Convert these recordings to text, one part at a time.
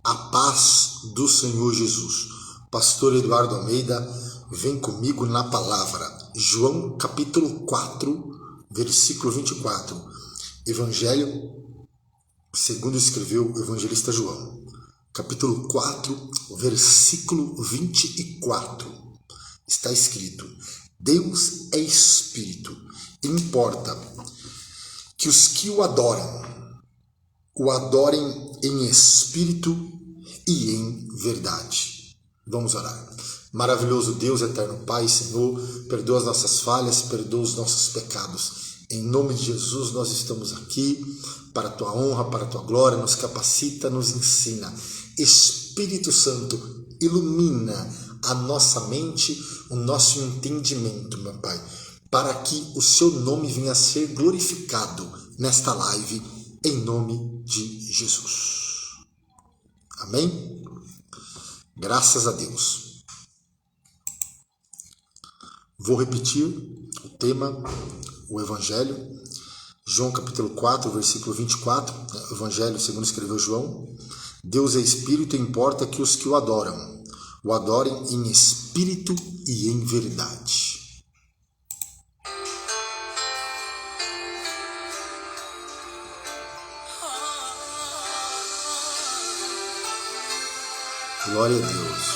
A paz do Senhor Jesus. Pastor Eduardo Almeida, vem comigo na palavra. João capítulo 4, versículo 24. Evangelho segundo escreveu o evangelista João. Capítulo 4, versículo 24. Está escrito: Deus é Espírito. Importa que os que o adorem em espírito e em verdade. Vamos orar. Maravilhoso Deus, eterno Pai, Senhor, perdoa as nossas falhas, perdoa os nossos pecados. Em nome de Jesus, nós estamos aqui para a Tua honra, para a Tua glória. Nos capacita, nos ensina. Espírito Santo, ilumina a nossa mente, o nosso entendimento, meu Pai, para que o Seu nome venha a ser glorificado nesta live, em nome de Jesus. Amém? Graças a Deus. Vou repetir o tema, o Evangelho. João capítulo 4, versículo 24. Evangelho segundo escreveu João. Deus é Espírito e importa que os que o adorem em espírito e em verdade. Glória a Deus.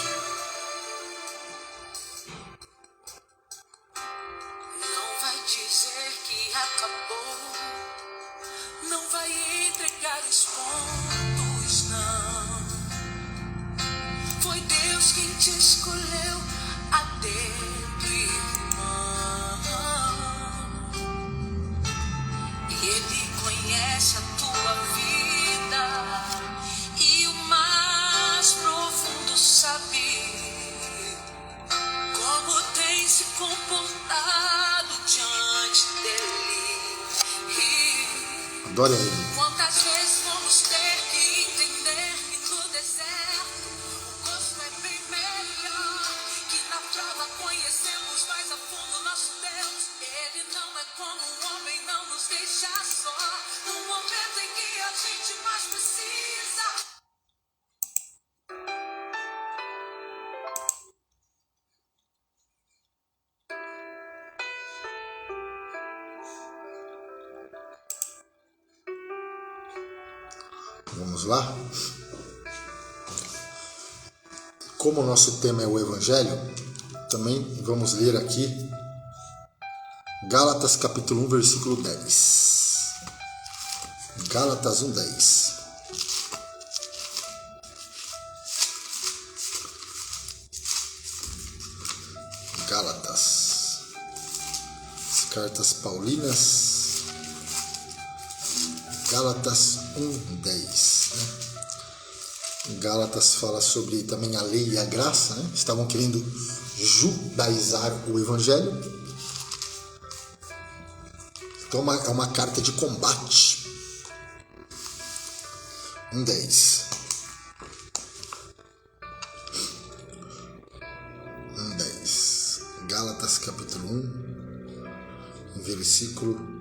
Não vai dizer que acabou, não vai entregar os pontos, não. Foi Deus quem te escolheu a dedo, irmão. E Ele conhece a tua vida e o mais profundo sabe como tem se comportado diante dele. Adore a Ele. Quantas vezes vamos ter que entender que no deserto o gosto é bem melhor, que na prova conhecemos mais a fundo nosso Deus. Ele não é como um homem, não nos deixa só no momento em que a gente mais precisa. Vamos lá? Como o nosso tema é o Evangelho, também vamos ler aqui Gálatas capítulo 1, versículo 10. Gálatas 1, 10. Gálatas. As cartas paulinas. Gálatas 1, 10. Gálatas fala sobre também a lei e a graça, né? Estavam querendo judaizar o Evangelho. Então é uma carta de combate. 1, 10. 1, 10. Gálatas capítulo 1, versículo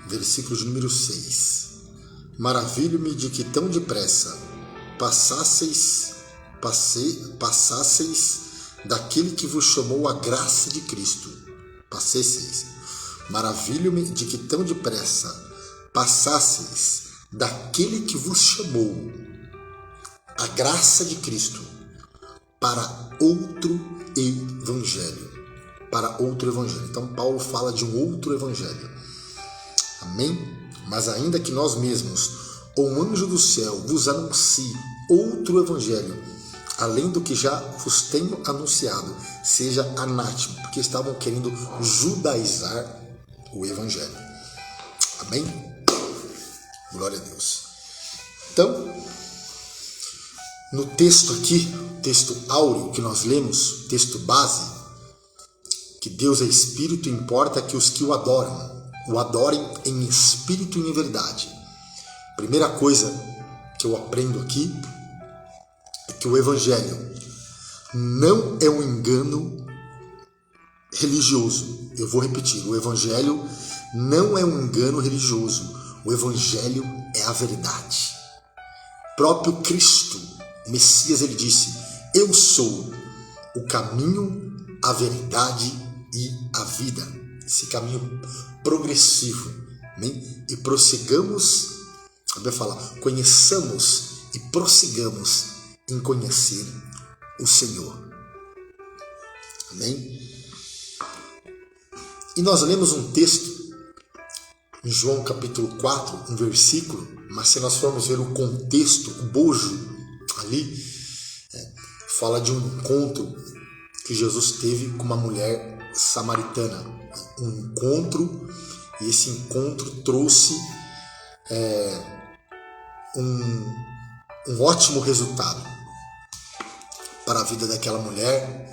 versículo de número 6. Maravilho-me de que tão depressa passasseis daquele que vos chamou a graça de Cristo. Maravilho-me de que tão depressa passasseis daquele que vos chamou a graça de Cristo para outro evangelho. Então Paulo fala de um outro evangelho. Amém? Mas ainda que nós mesmos, ou um anjo do céu, vos anuncie outro evangelho, além do que já vos tenho anunciado, seja anátema, porque estavam querendo judaizar o evangelho. Amém? Glória a Deus. Então, no texto aqui, texto áureo que nós lemos, texto base, que Deus é Espírito, importa que os que o adorem em espírito e em verdade. Primeira coisa que eu aprendo aqui é que o Evangelho não é um engano religioso. Eu vou repetir, o Evangelho não é um engano religioso. O Evangelho é a verdade. Próprio Cristo, o Messias, ele disse: eu sou o caminho, a verdade e a vida. Esse caminho progressivo. Amém? E prossigamos, eu vou falar, conheçamos e prossigamos em conhecer o Senhor. Amém? E nós lemos um texto em João capítulo 4, um versículo, mas se nós formos ver o contexto, o bojo ali, fala de um encontro que Jesus teve com uma mulher samaritana. Um encontro, e esse encontro trouxe um ótimo resultado para a vida daquela mulher,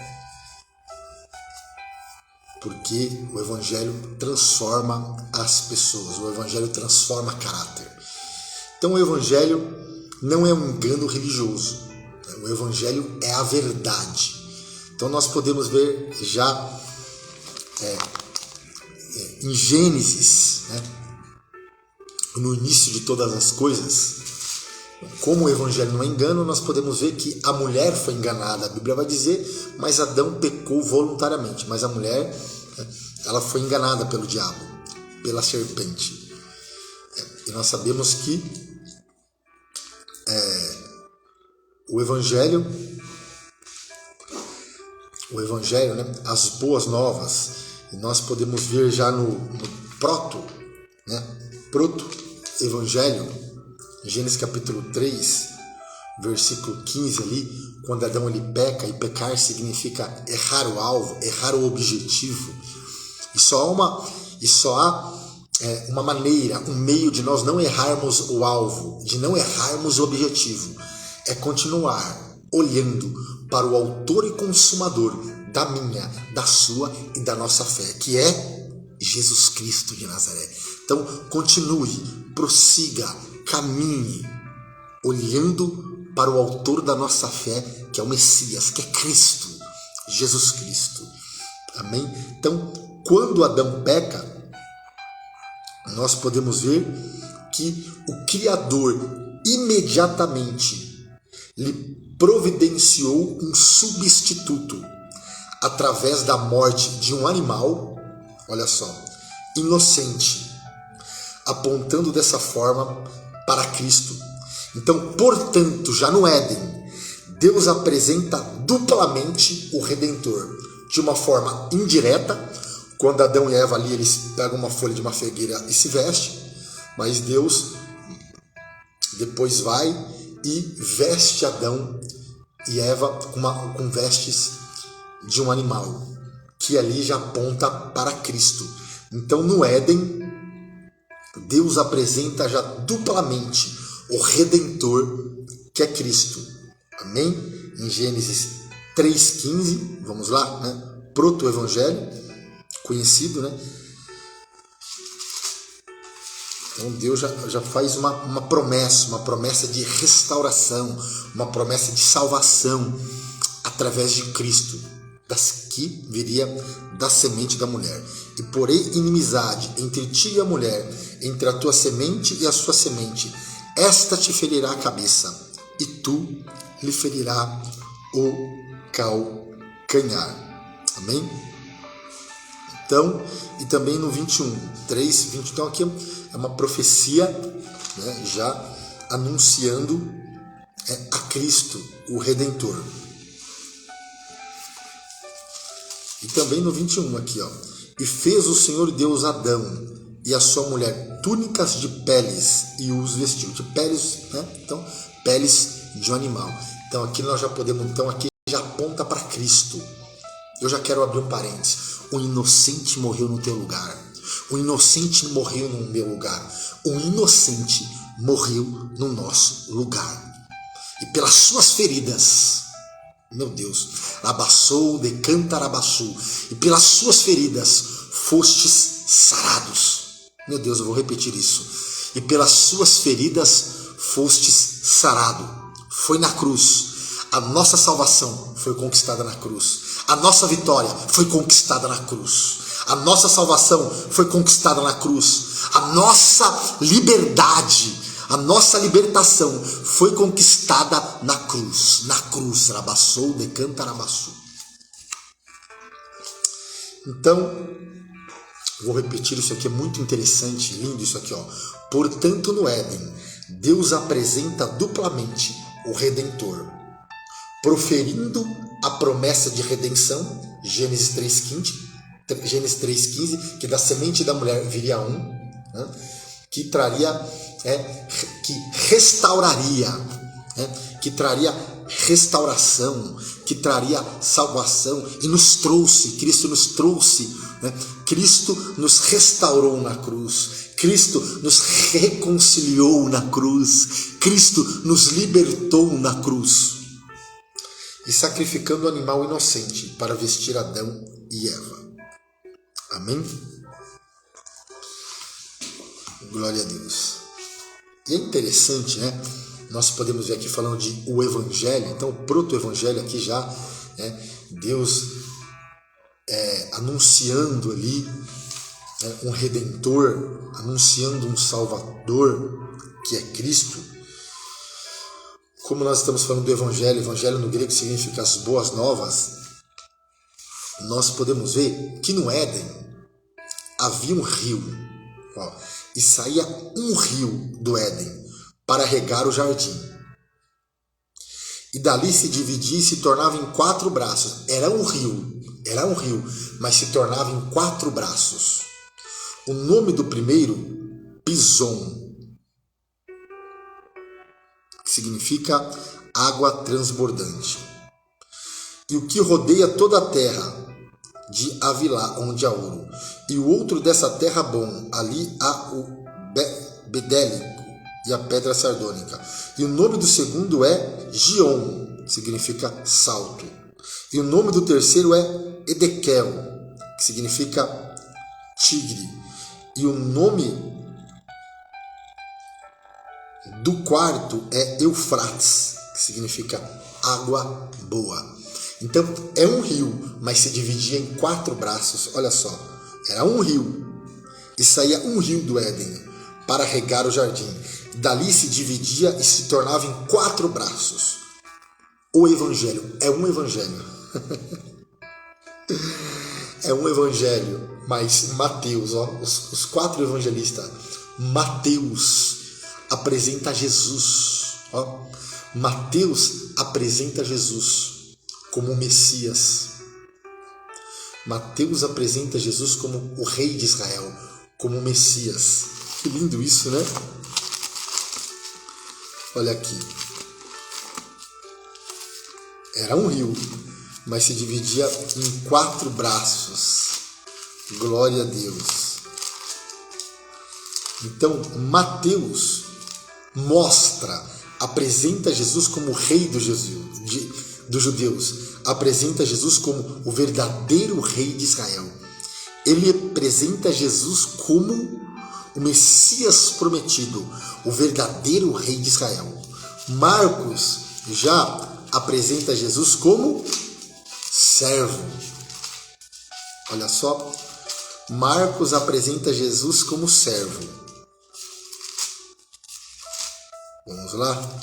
porque o Evangelho transforma as pessoas, o Evangelho transforma caráter. Então o Evangelho não é um engano religioso, o Evangelho é a verdade. Então nós podemos ver já em Gênesis, no início de todas as coisas, como o Evangelho não é engano, nós podemos ver que a mulher foi enganada. A Bíblia vai dizer, mas Adão pecou voluntariamente, mas a mulher, ela foi enganada pelo diabo, pela serpente. E nós sabemos que o Evangelho, as boas novas, e nós podemos ver já no proto-evangelho, Gênesis capítulo 3, versículo 15 ali, quando Adão ele peca, e pecar significa errar o alvo, errar o objetivo. E só há uma maneira, um meio de nós não errarmos o alvo, de não errarmos o objetivo, é continuar olhando para o autor e consumador da minha, da sua e da nossa fé, que é Jesus Cristo de Nazaré. Então continue, prossiga, caminhe, olhando para o autor da nossa fé, que é o Messias, que é Cristo, Jesus Cristo. Amém? Então, quando Adão peca, nós podemos ver que o Criador imediatamente lhe providenciou um substituto através da morte de um animal, olha só, inocente, apontando dessa forma para Cristo. Então, portanto, já no Éden, Deus apresenta duplamente o Redentor, de uma forma indireta, quando Adão e Eva ali, eles pegam uma folha de uma figueira e se vestem, mas Deus depois vai e veste Adão e Eva com vestes de um animal, que ali já aponta para Cristo. Então, no Éden, Deus apresenta já duplamente o Redentor, que é Cristo. Amém? Em Gênesis 3,15, vamos lá, proto-evangelho, conhecido, Então Deus já faz uma promessa de restauração, uma promessa de salvação através de Cristo, que viria da semente da mulher. E porém inimizade entre ti e a mulher, entre a tua semente e a sua semente, esta te ferirá a cabeça, e tu lhe ferirá o calcanhar. Amém? Então, e também no 21:3, então aqui é uma profecia, já anunciando a Cristo, o Redentor. E também no 21 aqui, e fez o Senhor Deus Adão e a sua mulher túnicas de peles e os vestiu. De peles, Então, peles de um animal. Então aqui nós já podemos, aqui já aponta para Cristo. Eu já quero abrir um parênteses. O inocente morreu no teu lugar. O inocente morreu no meu lugar. O inocente morreu no nosso lugar. E pelas suas feridas, meu Deus, labassou, decantarabassou, e pelas suas feridas fostes sarados. Meu Deus, eu vou repetir isso. E pelas suas feridas fostes sarado. Foi na cruz. A nossa salvação foi conquistada na cruz. A nossa vitória foi conquistada na cruz. A nossa salvação foi conquistada na cruz. A nossa liberdade, a nossa libertação foi conquistada na cruz. Na cruz, rabassou, decanta, rabassou. Então, vou repetir, isso aqui é muito interessante, lindo isso aqui, ó. Portanto, no Éden, Deus apresenta duplamente o Redentor, proferindo a promessa de redenção, Gênesis 3,15, que da semente da mulher viria um, né, que traria, que restauraria, que traria restauração, que traria salvação, e nos trouxe, Cristo nos trouxe, Cristo nos restaurou na cruz, Cristo nos reconciliou na cruz, Cristo nos libertou na cruz, e sacrificando o animal inocente para vestir Adão e Eva. Amém? Glória a Deus. E é interessante, né? Nós podemos ver aqui falando de o Evangelho, então o proto-evangelho aqui já, Deus anunciando ali um Redentor, anunciando um Salvador, que é Cristo. Como nós estamos falando do Evangelho no grego significa as boas novas, nós podemos ver que no Éden havia um rio, ó, e saía um rio do Éden para regar o jardim. E dali se dividia e se tornava em 4 braços. Era um rio, mas se tornava em 4 braços. O nome do primeiro, Pison, que significa água transbordante. E o que rodeia toda a terra de Avilá, onde há ouro. E o outro dessa terra bom, ali há o bedélico e a pedra sardônica. E o nome do segundo é Gion, que significa salto. E o nome do terceiro é Edequel, que significa tigre. E o nome do quarto é Eufrates, que significa água boa. Então é um rio, mas se dividia em 4 braços. Olha só, era um rio e saía um rio do Éden para regar o jardim. Dali se dividia e se tornava em 4 braços. O Evangelho é um Evangelho. É um Evangelho, mas Mateus, ó, os 4 evangelistas, Mateus apresenta Jesus. Ó, Mateus apresenta Jesus como o Messias. Mateus apresenta Jesus como o Rei de Israel, como o Messias. Que lindo isso, né? Olha aqui. Era um rio, mas se dividia em 4 braços. Glória a Deus. Então, Mateus apresenta Jesus como o Rei dos judeus, apresenta Jesus como o verdadeiro Rei de Israel. Ele apresenta Jesus como o Messias prometido, o verdadeiro Rei de Israel. Marcos já apresenta Jesus como servo. Olha só, Marcos apresenta Jesus como servo. Vamos lá.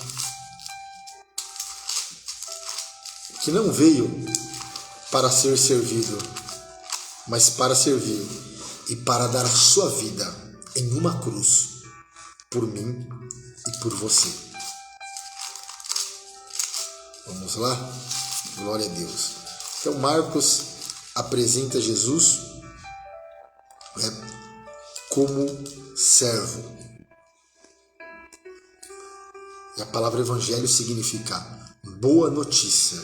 Que não veio para ser servido, mas para servir e para dar a sua vida em uma cruz por mim e por você. Vamos lá? Glória a Deus. Então Marcos apresenta Jesus como servo. E a palavra evangelho significa boa notícia.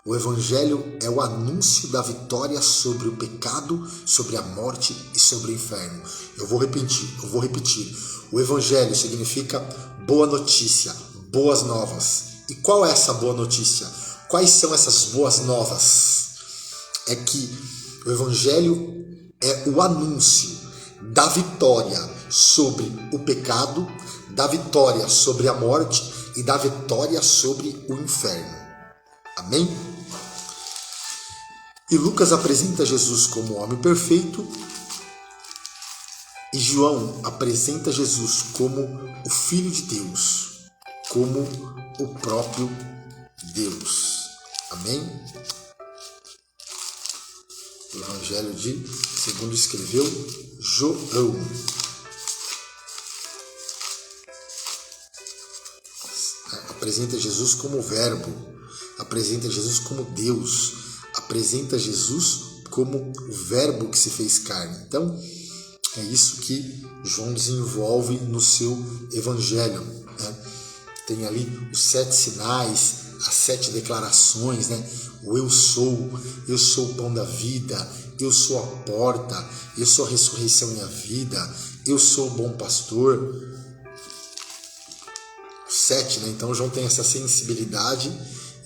O evangelho é o anúncio da vitória sobre o pecado, sobre a morte e sobre o inferno. Eu vou repetir. O evangelho significa boa notícia, boas novas. E qual é essa boa notícia? Quais são essas boas novas? É que o evangelho é o anúncio da vitória sobre o pecado, da vitória sobre a morte e da vitória sobre o inferno. Amém? E Lucas apresenta Jesus como homem perfeito E João apresenta Jesus como o Filho de Deus, como o próprio Deus. Amém? O Evangelho segundo escreveu João. Apresenta Jesus como o Verbo, apresenta Jesus como Deus, apresenta Jesus como o Verbo que se fez carne. Então, é isso que João desenvolve no seu Evangelho, né? Tem ali os 7 sinais, as 7 declarações, né? O eu sou o pão da vida, eu sou a porta, eu sou a ressurreição e a vida, eu sou o bom pastor. 7, né? Então João tem essa sensibilidade,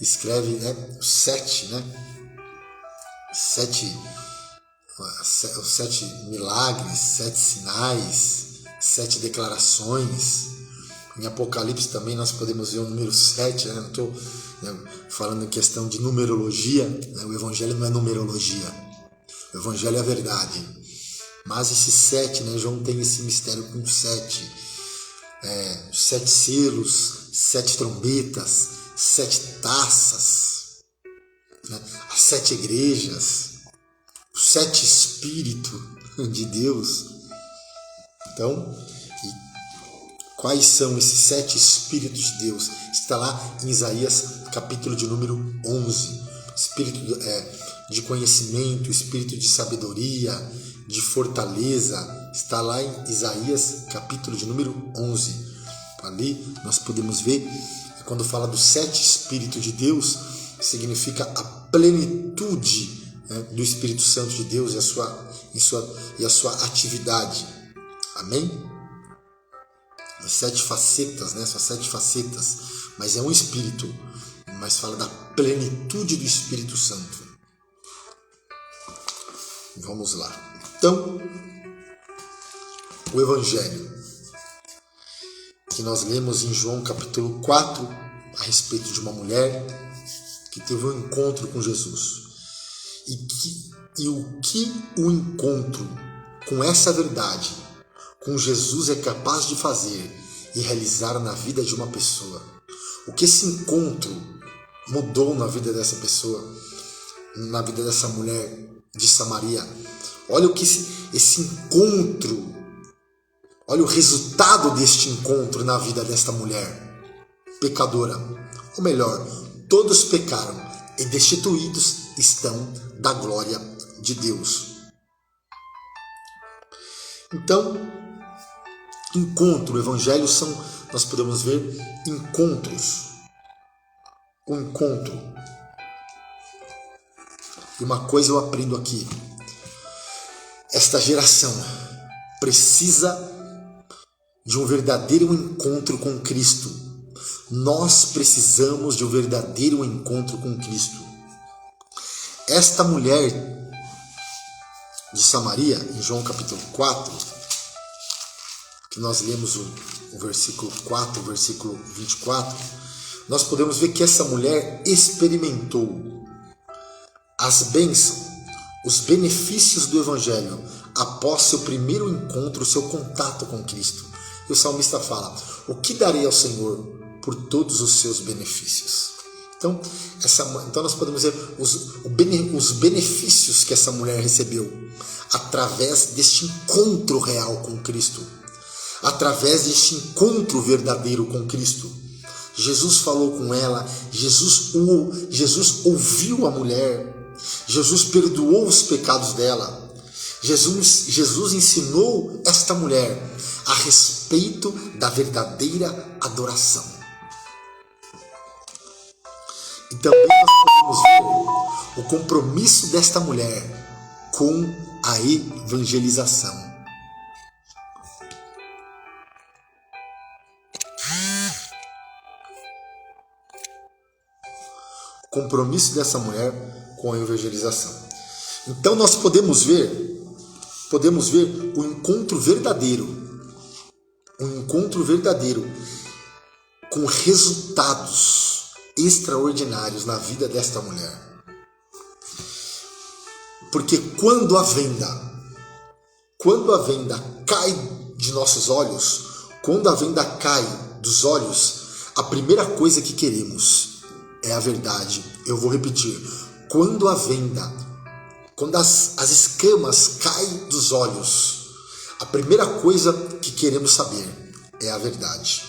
escreve, né? Os 7, né? Os 7 milagres, 7 sinais, 7 declarações. Em Apocalipse também nós podemos ver o número 7, né? Não estou falando em questão de numerologia, né? O Evangelho não é numerologia, o Evangelho é a verdade. Mas esse 7, né? João tem esse mistério com 7. 7 selos, 7 trombetas, 7 taças, né? As 7 igrejas, os 7 Espíritos de Deus. Então, quais são esses 7 Espíritos de Deus? Está lá em Isaías, capítulo de número 11. Espírito de conhecimento, espírito de sabedoria, de fortaleza. Está lá em Isaías, capítulo de número 11. Ali nós podemos ver, quando fala dos 7 Espíritos de Deus, significa a plenitude, né, do Espírito Santo de Deus e a sua atividade. Amém? As 7 facetas, né? São 7 facetas, mas é um Espírito, mas fala da plenitude do Espírito Santo. Vamos lá. Então, o Evangelho que nós lemos em João capítulo 4, a respeito de uma mulher que teve um encontro com Jesus. E o que o encontro com essa verdade, com Jesus, é capaz de fazer e realizar na vida de uma pessoa. O que esse encontro mudou na vida dessa pessoa, na vida dessa mulher de Samaria. Olha o que esse encontro, olha o resultado deste encontro na vida desta mulher pecadora. Ou melhor, todos pecaram e destituídos estão da glória de Deus. Então, encontro, evangelho nós podemos ver encontros. Um encontro. E uma coisa eu aprendo aqui. Esta geração precisa de um verdadeiro encontro com Cristo. Nós precisamos de um verdadeiro encontro com Cristo. Esta mulher de Samaria, em João capítulo 4, que nós lemos o versículo 4, o versículo 24, nós podemos ver que essa mulher experimentou as bênçãos, os benefícios do Evangelho após seu primeiro encontro, seu contato com Cristo. E o salmista fala: o que darei ao Senhor por todos os seus benefícios? Então nós podemos ver os benefícios que essa mulher recebeu através deste encontro real com Cristo, através deste encontro verdadeiro com Cristo. Jesus falou com ela, Jesus ouviu a mulher, Jesus perdoou os pecados dela. Jesus ensinou esta mulher a respeito da verdadeira adoração. E também nós podemos ver o compromisso desta mulher com a evangelização. O compromisso dessa mulher com a evangelização. Então nós podemos ver o encontro verdadeiro, com resultados extraordinários na vida desta mulher. Porque quando a venda cai de nossos olhos, quando a venda cai dos olhos, a primeira coisa que queremos é a verdade. Eu vou repetir. Quando as escamas caem dos olhos, a primeira coisa que queremos saber é a verdade.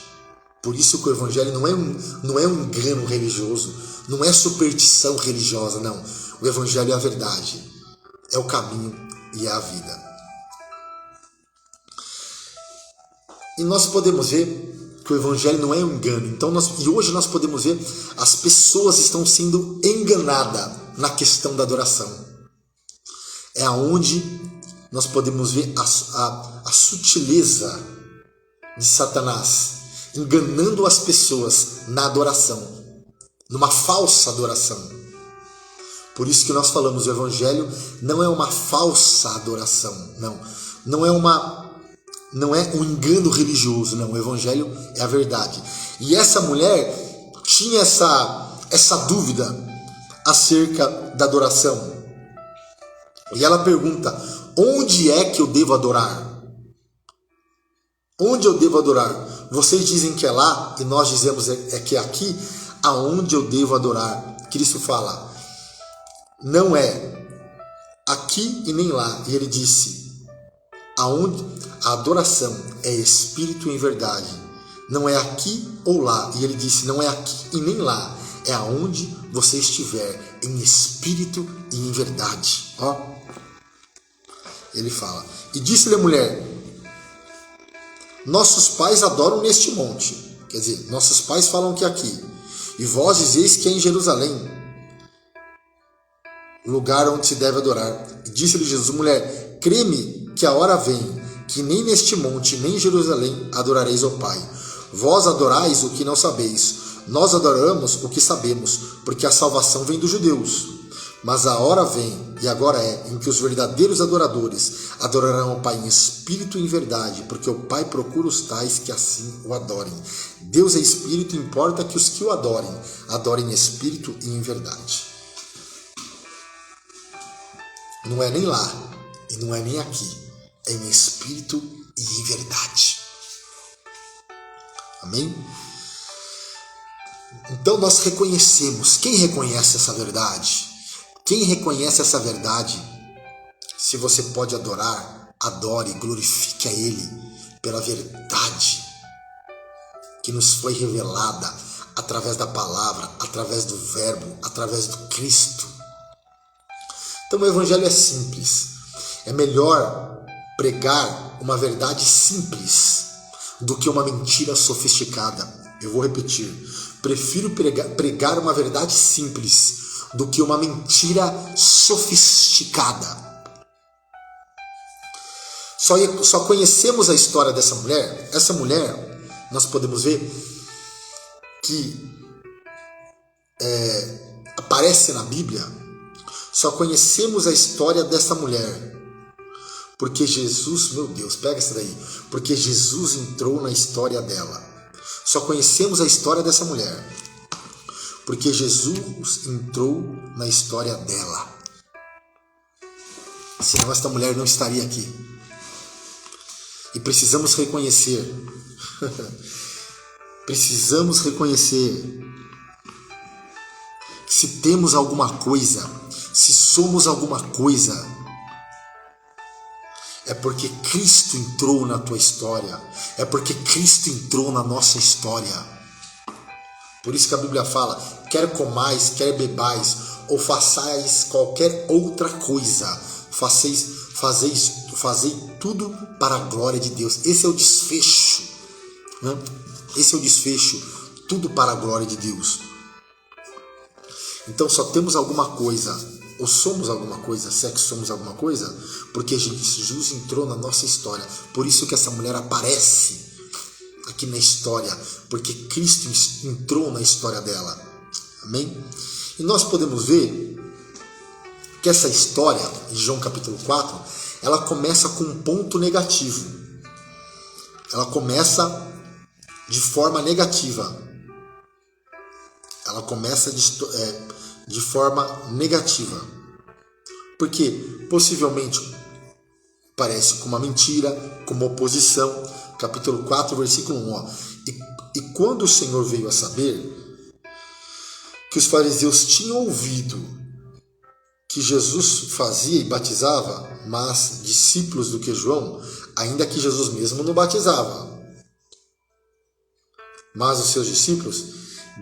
Por isso que o evangelho não é um engano religioso, não é superstição religiosa, não. O evangelho é a verdade, é o caminho e é a vida. E nós podemos ver que o evangelho não é um engano. Então e hoje nós podemos ver as pessoas estão sendo enganadas na questão da adoração. É aonde nós podemos ver a sutileza de Satanás enganando as pessoas na adoração, numa falsa adoração. Por isso que nós falamos, o evangelho não é uma falsa adoração, não é um engano religioso, não. O evangelho é a verdade. E essa mulher tinha essa dúvida acerca da adoração. E ela pergunta: onde é que eu devo adorar? Onde eu devo adorar? Vocês dizem que é lá, e nós dizemos que é aqui. Aonde eu devo adorar? Cristo fala: não é aqui e nem lá. E ele disse: aonde a adoração é espírito em verdade, não é aqui ou lá. E ele disse: não é aqui e nem lá, é aonde você estiver, em espírito e em verdade. Ó, ele fala: e disse-lhe a mulher: nossos pais adoram neste monte. Quer dizer, nossos pais falam que é aqui, e vós dizeis que é em Jerusalém, lugar onde se deve adorar. E disse-lhe Jesus: mulher, crê-me que a hora vem, que nem neste monte, nem em Jerusalém adorareis ao Pai. Vós adorais o que não sabeis, nós adoramos o que sabemos, porque a salvação vem dos judeus. Mas a hora vem, e agora é, em que os verdadeiros adoradores adorarão ao Pai em espírito e em verdade, porque o Pai procura os tais que assim o adorem. Deus é espírito, importa que os que o adorem, adorem em espírito e em verdade. Não é nem lá, e não é nem aqui, é em espírito e em verdade. Amém? Então nós reconhecemos. Quem reconhece essa verdade? Quem reconhece essa verdade? Se você pode adorar, adore, glorifique a Ele pela verdade que nos foi revelada através da palavra, através do verbo, através do Cristo. Então o evangelho é simples. É melhor pregar uma verdade simples do que uma mentira sofisticada. Eu vou repetir. Prefiro pregar uma verdade simples do que uma mentira sofisticada. Só conhecemos a história dessa mulher. Essa mulher, nós podemos ver que aparece na Bíblia. Só conhecemos a história dessa mulher porque Jesus, meu Deus, pega essa daí, porque Jesus entrou na história dela. Só conhecemos a história dessa mulher porque Jesus entrou na história dela. Senão esta mulher não estaria aqui. E precisamos reconhecer precisamos reconhecer que se temos alguma coisa, se somos alguma coisa, é porque Cristo entrou na tua história, é porque Cristo entrou na nossa história. Por isso que a Bíblia fala: quer comais, quer bebais, ou façais qualquer outra coisa, fazei tudo para a glória de Deus. Esse é o desfecho, né? Esse é o desfecho, tudo para a glória de Deus. Então só temos alguma coisa, ou somos alguma coisa, se é que somos alguma coisa, porque Jesus entrou na nossa história. Por isso que essa mulher aparece aqui na história, porque Cristo entrou na história dela. Amém? E nós podemos ver que essa história, de João capítulo 4, ela começa com um ponto negativo. Ela começa de forma negativa. Ela começa de forma negativa. Porque, possivelmente, Parece com uma mentira, com uma oposição. Capítulo 4, versículo 1. Ó. E quando o Senhor veio a saber que os fariseus tinham ouvido que Jesus fazia e batizava mais discípulos do que João, ainda que Jesus mesmo não batizava, mas os seus discípulos,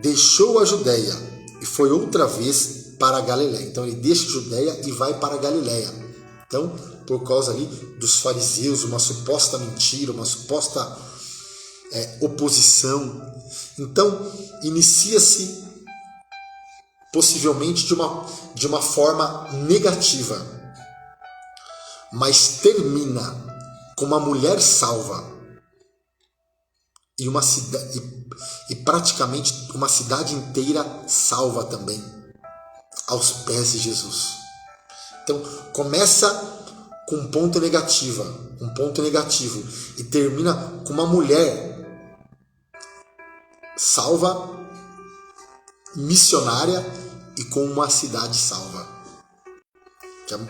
deixou a Judéia e foi outra vez para a Galiléia. Então ele deixa a Judéia e vai para a Galiléia. Então, por causa ali dos fariseus, uma suposta mentira, uma suposta oposição. Então, inicia-se possivelmente de uma forma negativa, mas termina com uma mulher salva e praticamente uma cidade inteira salva também aos pés de Jesus. Então começa com um ponto negativo e termina com uma mulher salva, missionária e com uma cidade salva.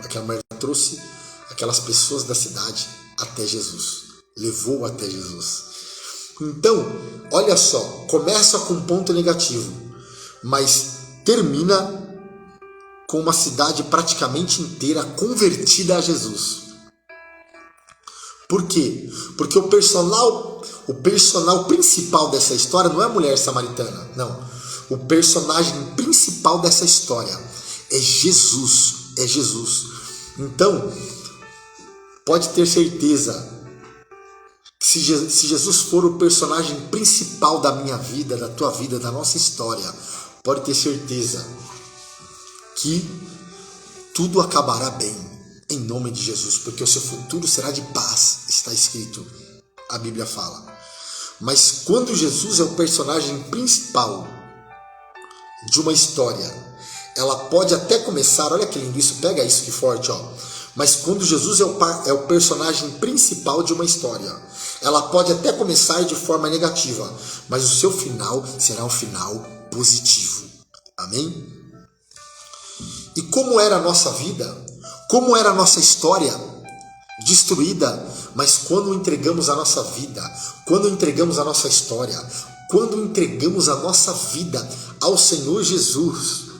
Que a mulher trouxe aquelas pessoas da cidade até Jesus, levou até Jesus. Então, olha só, começa com um ponto negativo, mas termina com uma cidade praticamente inteira convertida a Jesus. Por quê? Porque o personal principal dessa história não é a mulher samaritana, não. O personagem principal dessa história é Jesus, Então, pode ter certeza, se Jesus for o personagem principal da minha vida, da tua vida, da nossa história, pode ter certeza que tudo acabará bem, em nome de Jesus, porque o seu futuro será de paz, está escrito, a Bíblia fala. Mas quando Jesus é o personagem principal de uma história, ela pode até começar, olha que lindo isso, pega isso que forte, ó. Mas quando Jesus é o personagem principal de uma história, ela pode até começar de forma negativa, mas o seu final será um final positivo. Amém? E como era a nossa vida? Como era a nossa história? Destruída, mas quando entregamos a nossa vida, quando entregamos a nossa história, quando entregamos a nossa vida ao Senhor Jesus,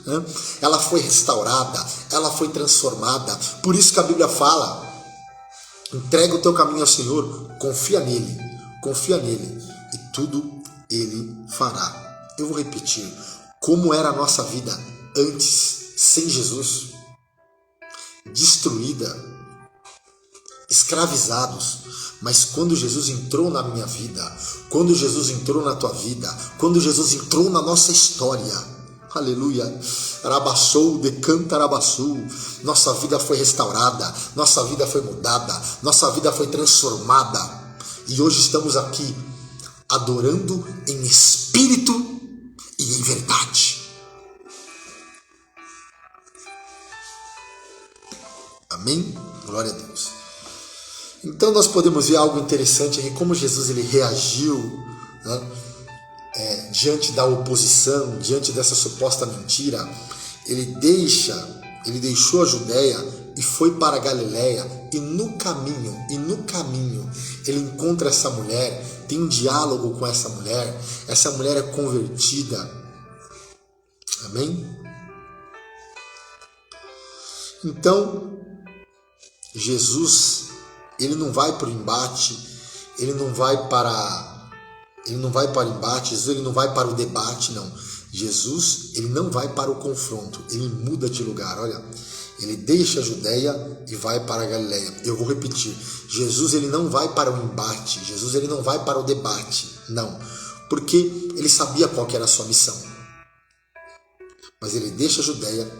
ela foi restaurada, ela foi transformada. Por isso que a Bíblia fala: entrega o teu caminho ao Senhor, confia nele, e tudo ele fará. Eu vou repetir: como era a nossa vida antes, sem Jesus? Destruída, escravizados. Mas quando Jesus entrou na minha vida, quando Jesus entrou na tua vida, quando Jesus entrou na nossa história, aleluia, Arabassou, decanta Arabassou, nossa vida foi restaurada, nossa vida foi mudada, nossa vida foi transformada, e hoje estamos aqui adorando em espírito e em verdade. Amém? Glória a Deus. Então nós podemos ver algo interessante aqui, como Jesus ele reagiu, diante da oposição, diante dessa suposta mentira. Ele deixou a Judéia e foi para a Galiléia, e no caminho ele encontra essa mulher, tem um diálogo com essa mulher é convertida. Amém? Então Jesus, ele não vai para o embate, ele não vai para o embate, Jesus ele não vai para o debate, não. Jesus, ele não vai para o confronto, ele muda de lugar, olha. Ele deixa a Judéia e vai para a Galiléia. Eu vou repetir, Jesus ele não vai para o embate, Jesus ele não vai para o debate, não. Porque ele sabia qual que era a sua missão. Mas ele deixa a Judéia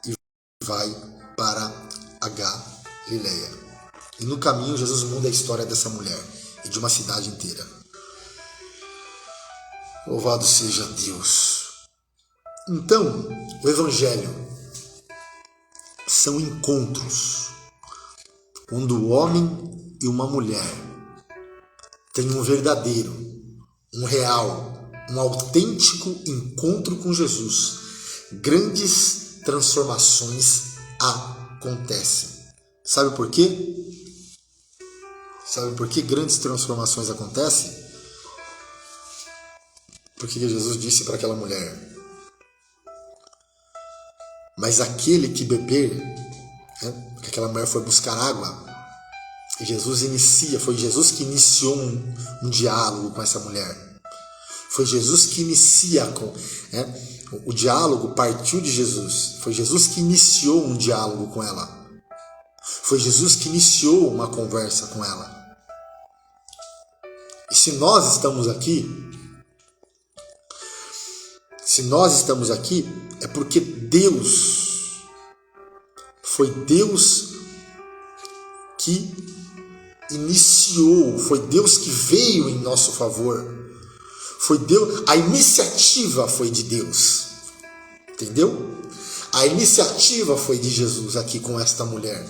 e vai para a Galiléia. E no caminho Jesus muda a história dessa mulher e de uma cidade inteira. Louvado seja Deus. Então, o Evangelho são encontros quando o homem e uma mulher têm um verdadeiro, um real, um autêntico encontro com Jesus. Grandes transformações acontecem. Sabe por quê? Sabe por que grandes transformações acontecem? Porque Jesus disse para aquela mulher: mas aquele que beber, porque aquela mulher foi buscar água, e Jesus foi Jesus que iniciou um diálogo com essa mulher. Foi Jesus que inicia o diálogo partiu de Jesus. Foi Jesus que iniciou um diálogo com ela. Foi Jesus que iniciou uma conversa com ela. E se nós estamos aqui, é porque foi Deus que iniciou, foi Deus que veio em nosso favor. Foi Deus, a iniciativa foi de Deus. Entendeu? A iniciativa foi de Jesus aqui com esta mulher.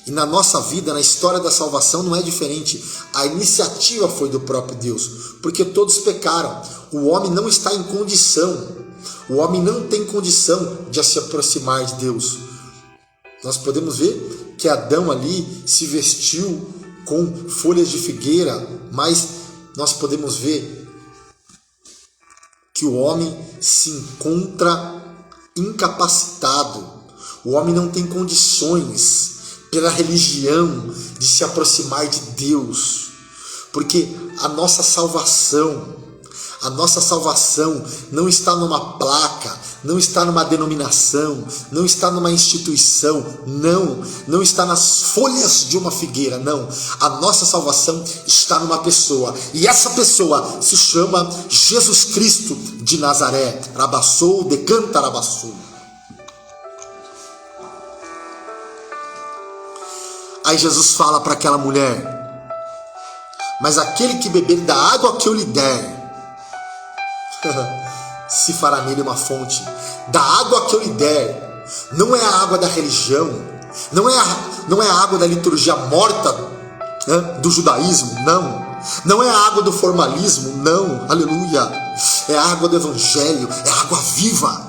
E na nossa vida, na história da salvação, não é diferente. A iniciativa foi do próprio Deus, porque todos pecaram. O homem não está em condição, o homem não tem condição de se aproximar de Deus. Nós podemos ver que Adão ali se vestiu com folhas de figueira, mas nós podemos ver que o homem se encontra incapacitado. O homem não tem condições pela religião de se aproximar de Deus, porque a nossa salvação não está numa placa, não está numa denominação, não está numa instituição, não está nas folhas de uma figueira, não. A nossa salvação está numa pessoa, e essa pessoa se chama Jesus Cristo de Nazaré. Rabassou, decanta rabassou. Aí Jesus fala para aquela mulher: mas aquele que beber da água que eu lhe der, se fará nele uma fonte. Da água que eu lhe der, não é a água da religião, não é a água da liturgia morta, do judaísmo, não é a água do formalismo, não, aleluia, é a água do evangelho, é a água viva.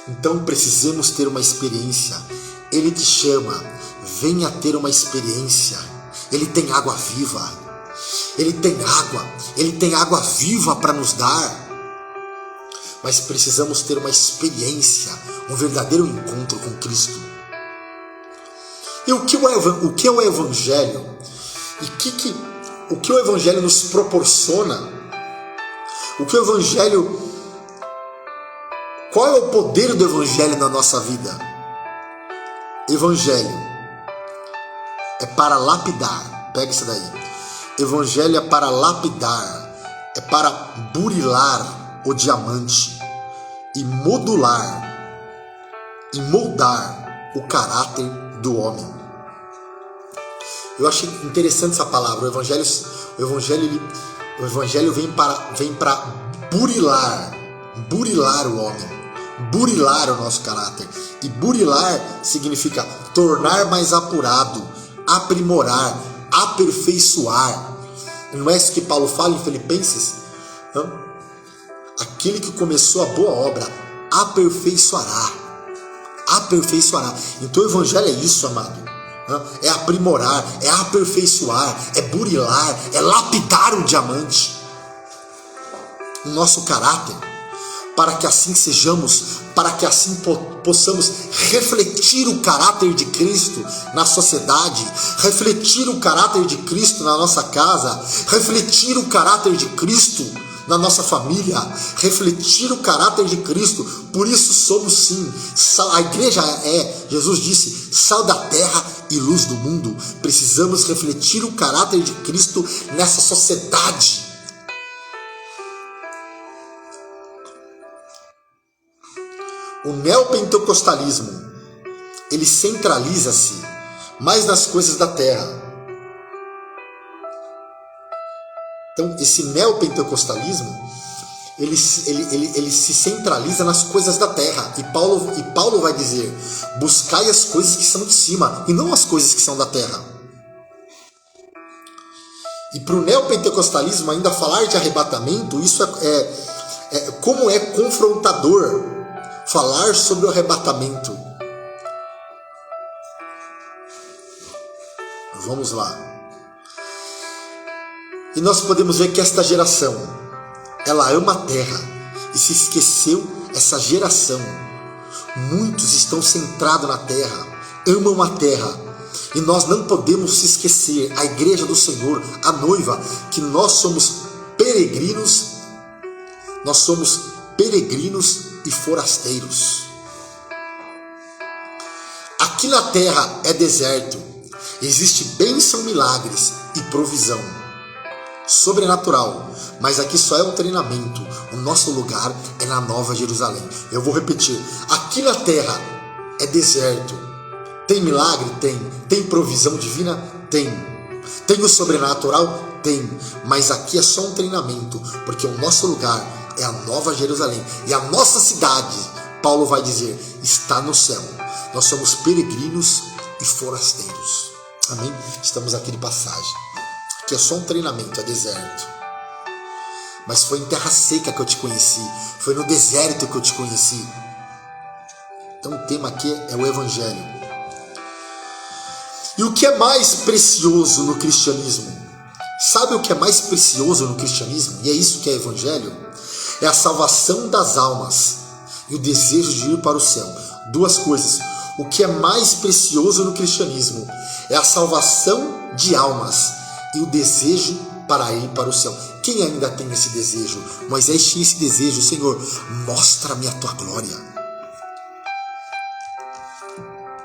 Então precisamos ter uma experiência. Ele te chama, venha ter uma experiência. Ele tem água viva, ele tem água viva para nos dar. Mas precisamos ter uma experiência, um verdadeiro encontro com Cristo. E o que é o Evangelho? E o que o Evangelho nos proporciona? O que o Evangelho... Qual é o poder do Evangelho na nossa vida? Evangelho é para lapidar. Pega isso daí. Evangelho é para lapidar, é para burilar o diamante e modular e moldar o caráter do homem. Eu achei interessante essa palavra. O Evangelho vem para burilar o homem. Burilar o nosso caráter. E burilar significa tornar mais apurado, aprimorar, aperfeiçoar. Não é isso que Paulo fala em Filipenses? Não? Aquele que começou a boa obra aperfeiçoará. Então o Evangelho é isso, amado. É aprimorar, é aperfeiçoar, é burilar, é lapidar o diamante. O nosso caráter, para que assim sejamos, para que assim possamos refletir o caráter de Cristo na sociedade, refletir o caráter de Cristo na nossa casa, refletir o caráter de Cristo na nossa família, refletir o caráter de Cristo. Por isso somos sim, a igreja Jesus disse, sal da terra e luz do mundo. Precisamos refletir o caráter de Cristo nessa sociedade. O neopentecostalismo, ele centraliza-se mais nas coisas da terra. Então, esse neopentecostalismo, ele se centraliza nas coisas da terra. E Paulo vai dizer, buscai as coisas que são de cima, e não as coisas que são da terra. E para o neopentecostalismo, ainda falar de arrebatamento, isso Como é confrontador falar sobre o arrebatamento. Vamos lá. E nós podemos ver que esta geração, ela ama a terra e se esqueceu essa geração. Muitos estão centrados na terra, amam a terra. E nós não podemos se esquecer, a igreja do Senhor, a noiva, que nós somos peregrinos e forasteiros. Aqui na terra é deserto, existe bênção, milagres e provisão sobrenatural, mas aqui só é um treinamento. O nosso lugar é na Nova Jerusalém. Eu vou repetir, aqui na terra é deserto. Tem milagre? Tem. Tem provisão divina? Tem. Tem o sobrenatural? Tem. Mas aqui é só um treinamento, porque o nosso lugar é a Nova Jerusalém. E a nossa cidade, Paulo vai dizer, está no céu. Nós somos peregrinos e forasteiros. Amém? Estamos aqui de passagem. Aqui é só um treinamento, é deserto. Mas foi em terra seca que eu te conheci. Foi no deserto que eu te conheci. Então o tema aqui é o Evangelho. E o que é mais precioso no cristianismo? Sabe o que é mais precioso no cristianismo? E é isso que é Evangelho? É a salvação das almas e o desejo de ir para o céu. Duas coisas. O que é mais precioso no cristianismo é a salvação de almas e o desejo para ir para o céu. Quem ainda tem esse desejo? Moisés tinha esse desejo. Senhor, mostra-me a tua glória.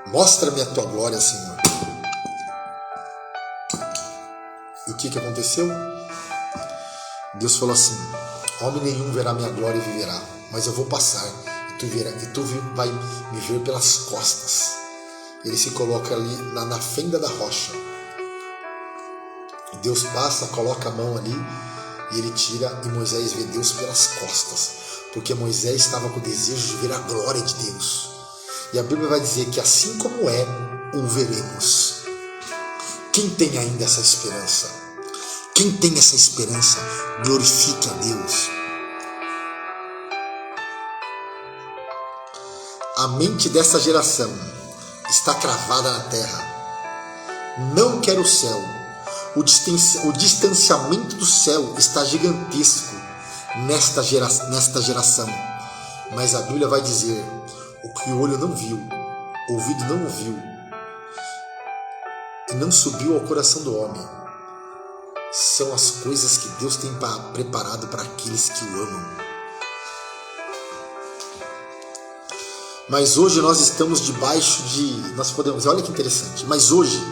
Mostra-me a tua glória, Senhor. E o que aconteceu? Deus falou assim, homem nenhum verá minha glória e viverá, mas eu vou passar e tu vai me ver pelas costas. Ele se coloca ali na fenda da rocha. Deus passa, coloca a mão ali e ele tira, e Moisés vê Deus pelas costas, porque Moisés estava com o desejo de ver a glória de Deus. E a Bíblia vai dizer que assim como o veremos. Quem tem ainda essa esperança? Quem tem essa esperança, glorifique a Deus. A mente dessa geração está cravada na terra. Não quer o céu. O distanciamento do céu está gigantesco nesta geração. Mas a Bíblia vai dizer, o que o olho não viu, o ouvido não ouviu, e não subiu ao coração do homem, são as coisas que Deus tem preparado para aqueles que o amam. Mas hoje nós estamos debaixo olha que interessante, mas hoje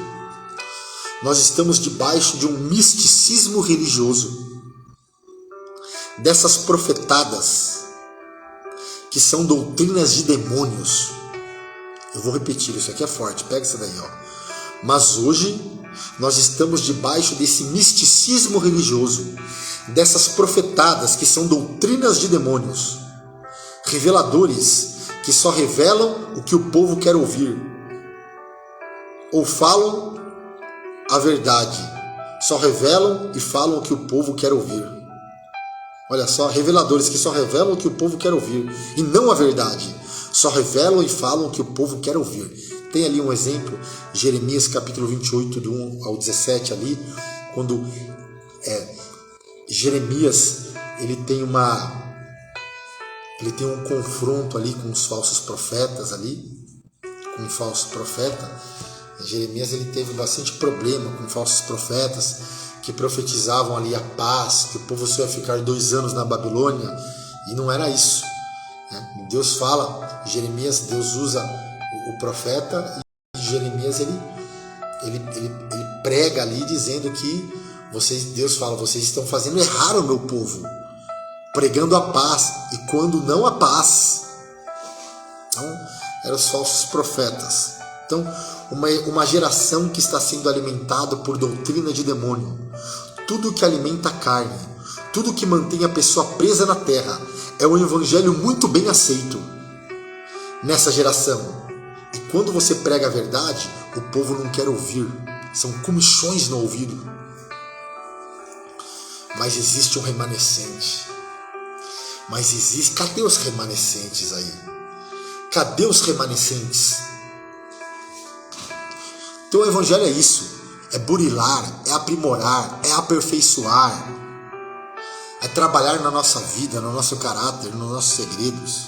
nós estamos debaixo de um misticismo religioso, dessas profetadas, que são doutrinas de demônios. Eu vou repetir, isso aqui é forte, pega isso daí, ó. Mas hoje nós estamos debaixo desse misticismo religioso, dessas profetadas que são doutrinas de demônios, reveladores que só revelam o que o povo quer ouvir, ou falam a verdade, só revelam e falam o que o povo quer ouvir. Olha só, reveladores que só revelam o que o povo quer ouvir e não a verdade, só revelam e falam o que o povo quer ouvir. Tem ali um exemplo, Jeremias capítulo 28, do 1 ao 17 ali, quando Jeremias ele tem um confronto ali com os falsos profetas ali, com um falso profeta. Jeremias ele teve bastante problema com falsos profetas que profetizavam ali a paz, que o povo só ia ficar 2 anos na Babilônia, e não era isso, né? Deus fala, Jeremias, Deus usa o profeta, e Jeremias ele prega ali dizendo que Deus fala, vocês estão fazendo errar o meu povo, pregando a paz, e quando não a paz. Então, eram os falsos profetas. Então, uma geração que está sendo alimentada por doutrina de demônio. Tudo que alimenta a carne, tudo que mantém a pessoa presa na terra, é um evangelho muito bem aceito nessa geração. E quando você prega a verdade, o povo não quer ouvir. São comichões no ouvido. Mas existe um remanescente. Mas existe, cadê os remanescentes aí? Cadê os remanescentes? Então o evangelho é isso, é burilar, é aprimorar, é aperfeiçoar, é trabalhar na nossa vida, no nosso caráter, nos nossos segredos.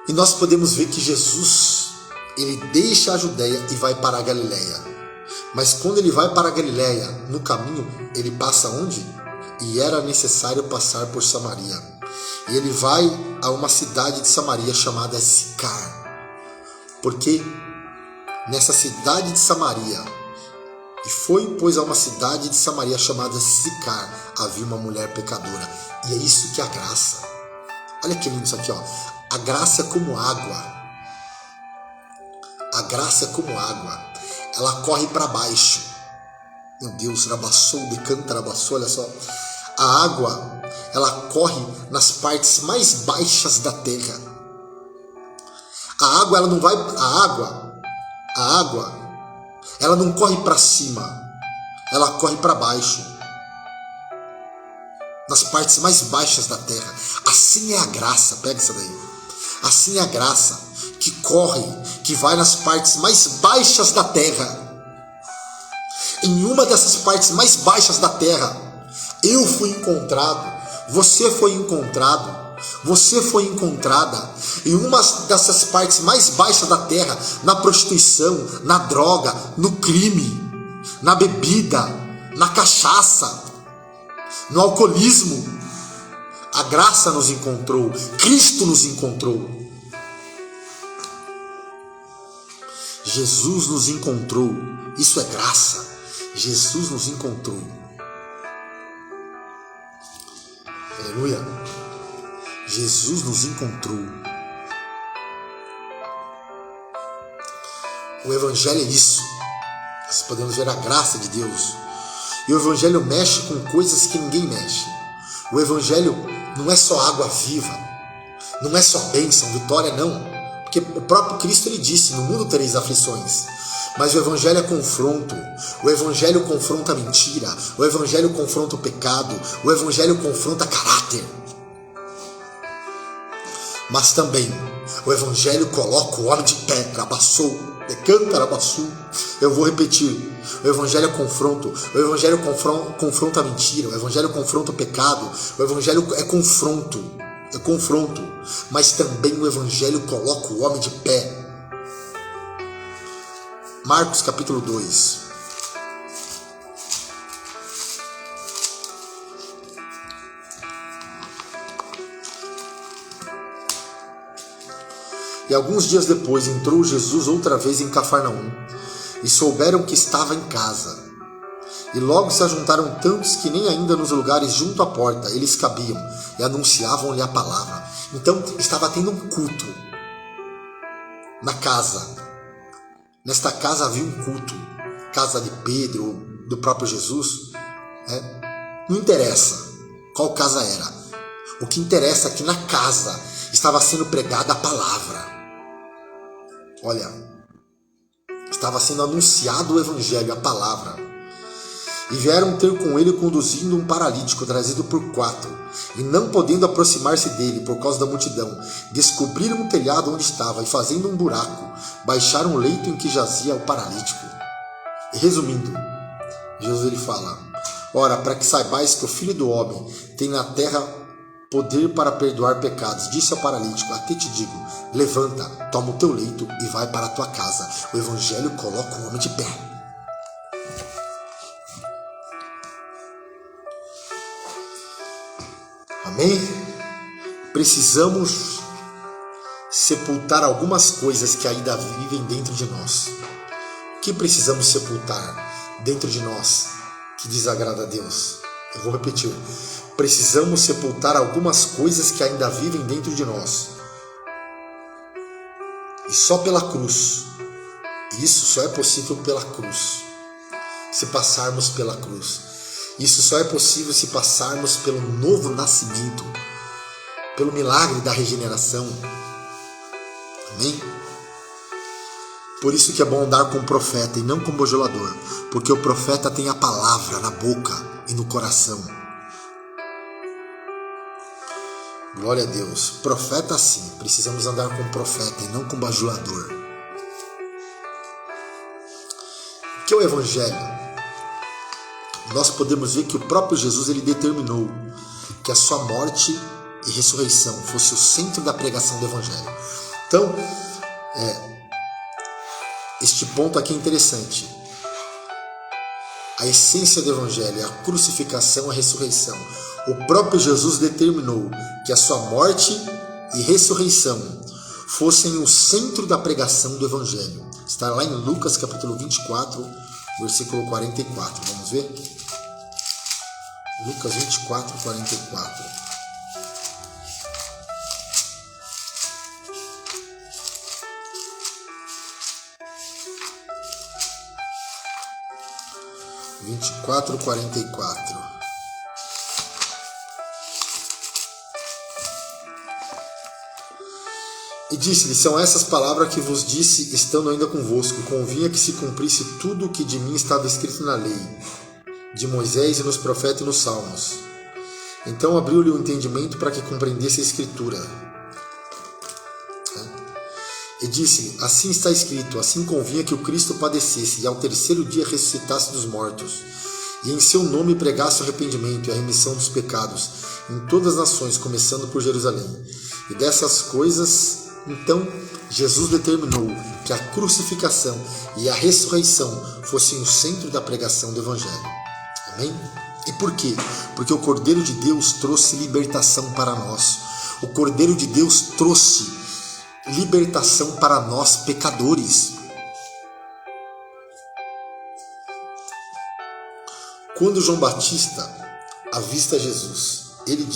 E nós podemos ver que Jesus, ele deixa a Judéia e vai para a Galileia. Mas quando ele vai para a Galileia, no caminho, ele passa onde? E era necessário passar por Samaria. E ele vai a uma cidade de Samaria chamada Sicar. Porque nessa cidade de Samaria, e foi, pois, a uma cidade de Samaria chamada Sicar, havia uma mulher pecadora. E é isso que é a graça. Olha que lindo isso aqui, ó. A graça é como água. A graça é como água. Ela corre para baixo. Meu Deus, rabassou, decanta, rabassou, olha só. A água, ela corre nas partes mais baixas da terra. A água, ela não vai... A água, ela não corre para cima. Ela corre para baixo. Nas partes mais baixas da terra. Assim é a graça, pega isso daí. Assim é a graça, que corre, que vai nas partes mais baixas da terra. Em uma dessas partes mais baixas da terra, eu fui encontrado, você foi encontrado, você foi encontrada. Em uma dessas partes mais baixas da terra, na prostituição, na droga, no crime, na bebida, na cachaça, no alcoolismo, a graça nos encontrou, Cristo nos encontrou. Jesus nos encontrou, isso é graça. Jesus nos encontrou. Aleluia. Jesus nos encontrou. O evangelho é isso. Nós podemos ver a graça de Deus. E o evangelho mexe com coisas que ninguém mexe. O evangelho não é só água viva, não é só bênção, vitória, não. Porque o próprio Cristo, ele disse: no mundo tereis aflições. Mas o evangelho é confronto. O evangelho confronta a mentira. O evangelho confronta o pecado. O evangelho confronta caráter. Mas também o evangelho coloca o homem de pé. Rabassou, decanta, rabassou. Eu vou repetir. O evangelho é confronto. O evangelho confronta a mentira. O evangelho confronta o pecado. O evangelho é confronto. É confronto. Mas também o evangelho coloca o homem de pé. Marcos capítulo 2. E alguns dias depois entrou Jesus outra vez em Cafarnaum, e souberam que estava em casa. E logo se ajuntaram tantos que nem ainda nos lugares junto à porta eles cabiam, e anunciavam-lhe a palavra. Então estava tendo um culto na casa. Nesta casa havia um culto, casa de Pedro, do próprio Jesus. Não interessa qual casa era. O que interessa é que na casa estava sendo pregada a palavra. Olha, estava sendo anunciado o evangelho, a palavra. E vieram ter com ele conduzindo um paralítico trazido por 4, e não podendo aproximar-se dele por causa da multidão, descobriram o telhado onde estava, e fazendo um buraco, baixaram o leito em que jazia o paralítico. E resumindo, Jesus ele fala: ora, para que saibais que o Filho do Homem tem na terra poder para perdoar pecados, disse ao paralítico: até te digo, levanta, toma o teu leito e vai para a tua casa. O evangelho coloca o homem de pé. Amém? Precisamos sepultar algumas coisas que ainda vivem dentro de nós. O que precisamos sepultar dentro de nós que desagrada a Deus? Eu vou repetir. Precisamos sepultar algumas coisas que ainda vivem dentro de nós. E só pela cruz. Isso só é possível pela cruz. Se passarmos pela cruz. Isso só é possível se passarmos pelo novo nascimento, pelo milagre da regeneração. Amém? Por isso que é bom andar com o profeta e não com o bajulador, porque o profeta tem a palavra na boca e no coração. Glória a Deus. Profeta sim, precisamos andar com profeta e não com bajulador. O que é o Evangelho? Nós podemos ver que o próprio Jesus ele determinou que a sua morte e ressurreição fosse o centro da pregação do Evangelho. Então, este ponto aqui é interessante. A essência do Evangelho é a crucificação e a ressurreição. O próprio Jesus determinou que a sua morte e ressurreição fossem o centro da pregação do Evangelho. Está lá em Lucas capítulo 24, versículo 44. Vamos ver? Lucas 24, 44. E disse-lhe: são essas palavras que vos disse, estando ainda convosco. Convinha que se cumprisse tudo o que de mim estava escrito na lei, de Moisés e nos profetas e nos salmos. Então abriu-lhe o entendimento para que compreendesse a Escritura. E disse-lhe: assim está escrito, assim convinha que o Cristo padecesse e ao terceiro dia ressuscitasse dos mortos, e em seu nome pregasse o arrependimento e a remissão dos pecados em todas as nações, começando por Jerusalém. E dessas coisas, então, Jesus determinou que a crucificação e a ressurreição fossem o centro da pregação do Evangelho. Amém? E por quê? Porque o Cordeiro de Deus trouxe libertação para nós. O Cordeiro de Deus trouxe libertação para nós, pecadores. Quando João Batista avista Jesus, ele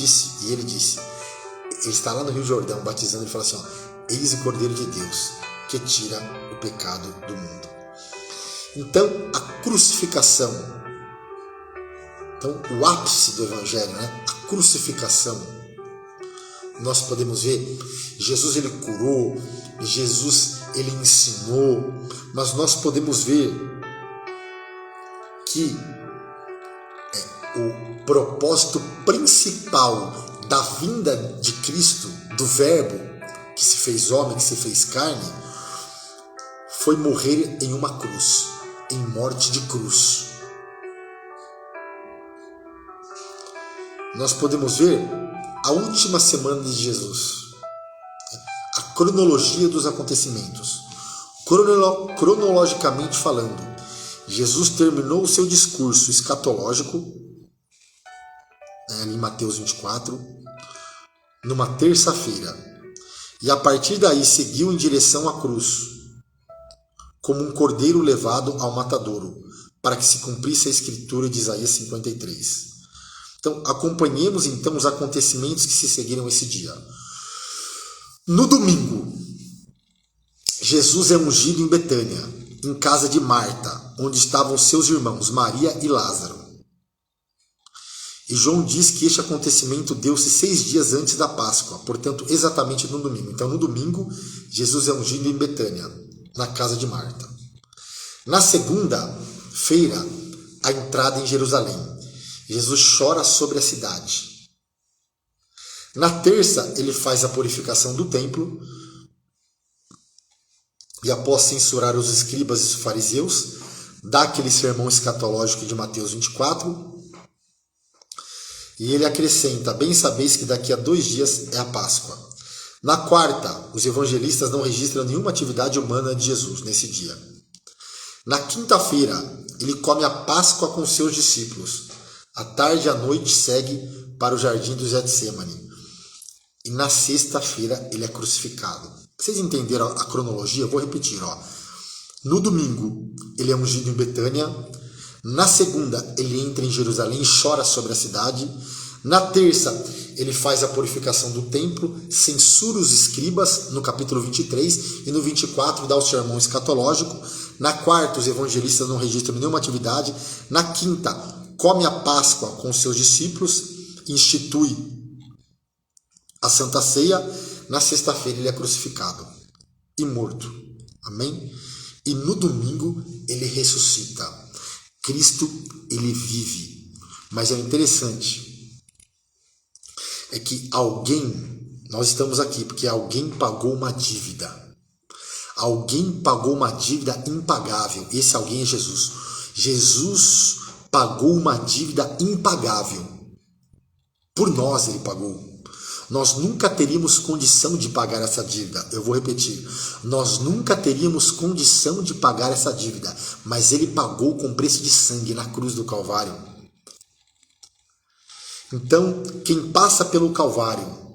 está lá no Rio Jordão batizando, ele fala assim, eis o Cordeiro de Deus que tira o pecado do mundo. Então, a crucificação, o ápice do Evangelho, a crucificação, nós podemos ver, Jesus ele curou, Jesus ele ensinou, mas nós podemos ver que o propósito principal da vinda de Cristo, do Verbo que se fez homem, que se fez carne, foi morrer em uma cruz, em morte de cruz. Nós podemos ver a última semana de Jesus, a cronologia dos acontecimentos. Cronologicamente falando, Jesus terminou o seu discurso escatológico, em Mateus 24, numa terça-feira, e a partir daí seguiu em direção à cruz, como um cordeiro levado ao matadouro, para que se cumprisse a escritura de Isaías 53. Então, acompanhemos então os acontecimentos que se seguiram esse dia. No domingo, Jesus é ungido em Betânia, em casa de Marta, onde estavam seus irmãos Maria e Lázaro. E João diz que este acontecimento deu-se 6 dias antes da Páscoa, portanto, exatamente no domingo. Então, no domingo, Jesus é ungido em Betânia, na casa de Marta. Na segunda-feira, a entrada em Jerusalém. Jesus chora sobre a cidade. Na terça, ele faz a purificação do templo. E após censurar os escribas e os fariseus, dá aquele sermão escatológico de Mateus 24. E ele acrescenta, bem sabeis que daqui a 2 dias é a Páscoa. Na quarta, os evangelistas não registram nenhuma atividade humana de Jesus nesse dia. Na quinta-feira, ele come a Páscoa com seus discípulos. À tarde e à noite segue para o jardim do Getsêmani. E na sexta-feira ele é crucificado. Vocês entenderam a cronologia? Eu vou repetir. No domingo ele é ungido em Betânia. Na segunda ele entra em Jerusalém e chora sobre a cidade. Na terça ele faz a purificação do templo, censura os escribas no capítulo 23 e no 24 dá o sermão escatológico. Na quarta os evangelistas não registram nenhuma atividade. Na quinta come a Páscoa com seus discípulos, institui a Santa Ceia. Na sexta-feira ele é crucificado e morto. Amém? E no domingo ele ressuscita. Cristo, ele vive. Mas é interessante, é que alguém Nós estamos aqui porque alguém pagou uma dívida. Alguém pagou uma dívida impagável. Esse alguém é Jesus. Jesus pagou uma dívida impagável. Por nós ele pagou. Nós nunca teríamos condição de pagar essa dívida. Eu vou repetir. Nós nunca teríamos condição de pagar essa dívida. Mas ele pagou com preço de sangue na cruz do Calvário. Então, quem passa pelo Calvário...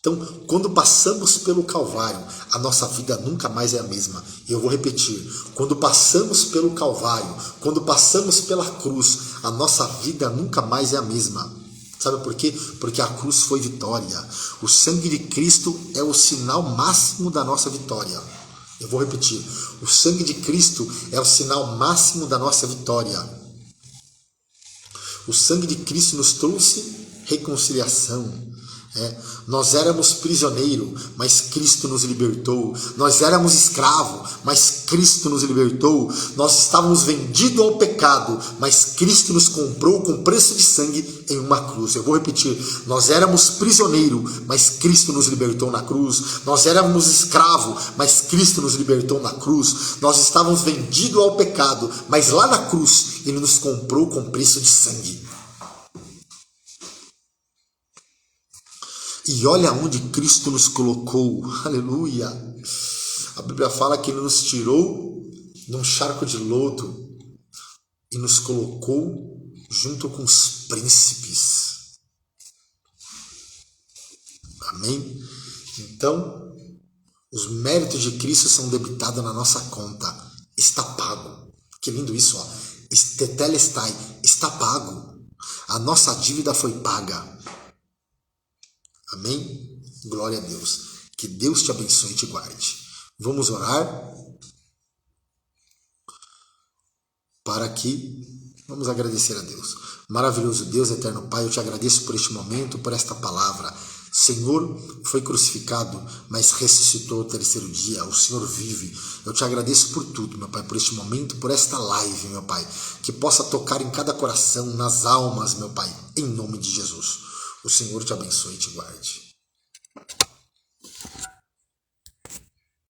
Então, quando passamos pelo Calvário, a nossa vida nunca mais é a mesma. E eu vou repetir. Quando passamos pelo Calvário, quando passamos pela cruz, a nossa vida nunca mais é a mesma. Sabe por quê? Porque a cruz foi vitória. O sangue de Cristo é o sinal máximo da nossa vitória. Eu vou repetir. O sangue de Cristo é o sinal máximo da nossa vitória. O sangue de Cristo nos trouxe reconciliação. Nós éramos prisioneiros, mas Cristo nos libertou. Nós éramos escravos, mas Cristo nos libertou. Nós estávamos vendidos ao pecado, mas Cristo nos comprou com preço de sangue em uma cruz. Eu vou repetir. Nós éramos prisioneiros, mas Cristo nos libertou na cruz. Nós éramos escravos, mas Cristo nos libertou na cruz. Nós estávamos vendidos ao pecado, mas lá na cruz Ele nos comprou com preço de sangue. E olha onde Cristo nos colocou, aleluia. A Bíblia fala que Ele nos tirou de um charco de lodo e nos colocou junto com os príncipes. Amém? Então, os méritos de Cristo são debitados na nossa conta. Está pago. Que lindo isso, ó. Tetelestai, está pago. A nossa dívida foi paga. Amém? Glória a Deus. Que Deus te abençoe e te guarde. Vamos orar para que vamos agradecer a Deus. Maravilhoso Deus, eterno Pai, eu te agradeço por este momento, por esta palavra. Senhor foi crucificado, mas ressuscitou ao terceiro dia. O Senhor vive. Eu te agradeço por tudo, meu Pai, por este momento, por esta live, meu Pai, que possa tocar em cada coração, nas almas, meu Pai, em nome de Jesus. O Senhor te abençoe e te guarde.